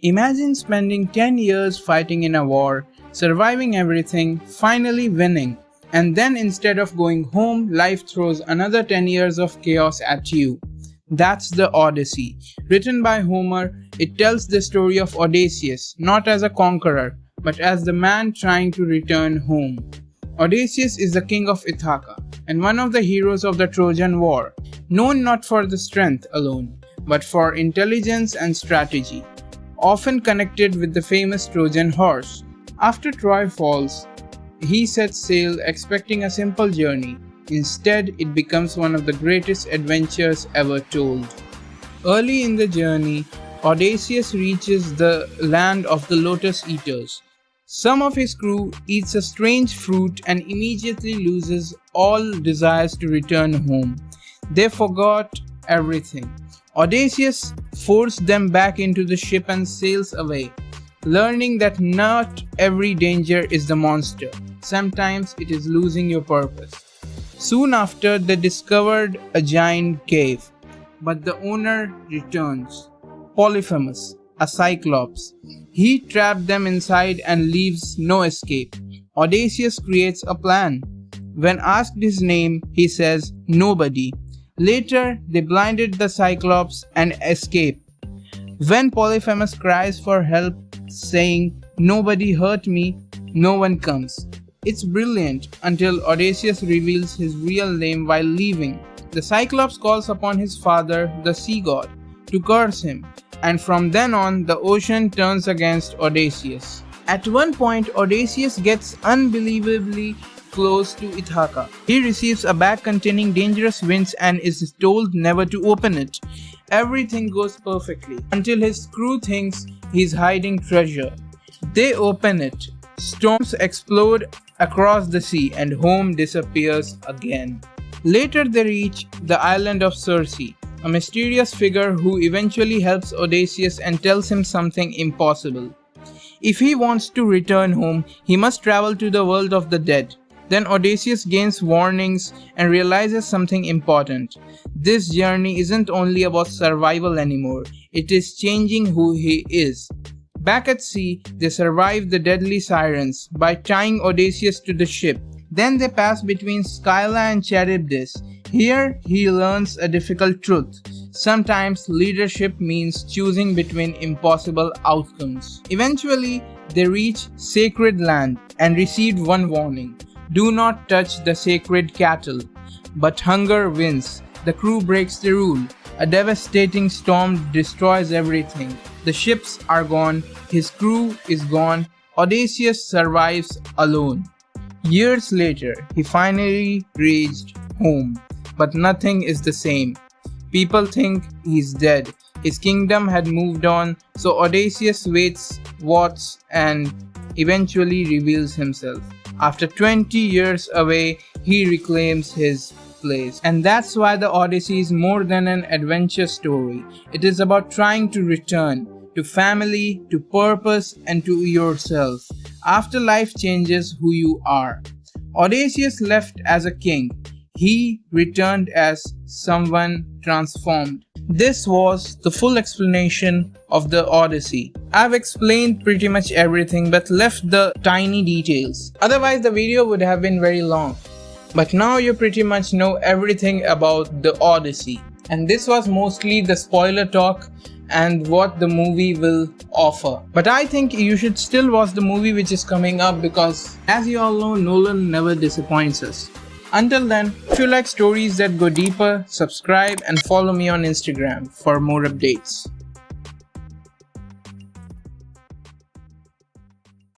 Imagine spending 10 years fighting in a war, surviving everything, finally winning, and then instead of going home, life throws another 10 years of chaos at you. That's the Odyssey. Written by Homer, it tells the story of Odysseus, not as a conqueror, but as the man trying to return home. Odysseus is the king of Ithaca, and one of the heroes of the Trojan War, known not for the strength alone, but for intelligence and strategy, often connected with the famous Trojan horse. After Troy falls, he sets sail expecting a simple journey. Instead, it becomes one of the greatest adventures ever told. Early in the journey, Odysseus reaches the land of the Lotus-Eaters. Some of his crew eats a strange fruit and immediately loses all desires to return home. They forgot everything. Odysseus forced them back into the ship and sails away, learning that not every danger is the monster. Sometimes it is losing your purpose. Soon after, they discovered a giant cave, but the owner returns, Polyphemus, a Cyclops. He trapped them inside and leaves no escape. Odysseus creates a plan. When asked his name, he says, "Nobody." Later, they blinded the Cyclops and escape. When Polyphemus cries for help, saying, "Nobody hurt me," no one comes. It's brilliant until Odysseus reveals his real name while leaving. The Cyclops calls upon his father, the sea god, to curse him, and from then on, the ocean turns against Odysseus. At one point, Odysseus gets unbelievably close to Ithaca. He receives a bag containing dangerous winds and is told never to open it. Everything goes perfectly until his crew thinks he's hiding treasure. They open it. Storms explode across the sea and home disappears again. Later they reach the island of Circe, a mysterious figure who eventually helps Odysseus and tells him something impossible. If he wants to return home, he must travel to the world of the dead. Then Odysseus gains warnings and realizes something important. This journey isn't only about survival anymore, it is changing who he is. Back at sea, they survive the deadly Sirens by tying Odysseus to the ship. Then they pass between Scylla and Charybdis. Here, he learns a difficult truth. Sometimes leadership means choosing between impossible outcomes. Eventually, they reach sacred land and receive one warning. Do not touch the sacred cattle. But hunger wins. The crew breaks the rule. A devastating storm destroys everything. The ships are gone, his crew is gone, Odysseus survives alone. Years later, he finally reached home, but nothing is the same. People think he's dead. His kingdom had moved on, so Odysseus waits, watches, and eventually reveals himself. After 20 years away, he reclaims his place. And that's why the Odyssey is more than an adventure story. It is about trying to return to family, to purpose, and to yourself after life changes who you are. Odysseus left as a king. He returned as someone transformed. This was the full explanation of the Odyssey. I've explained pretty much everything but left the tiny details. Otherwise the video would have been very long. But now you pretty much know everything about the Odyssey. And this was mostly the spoiler talk and what the movie will offer. But I think you should still watch the movie which is coming up because as you all know, Nolan never disappoints us. Until then, if you like stories that go deeper, subscribe and follow me on Instagram for more updates.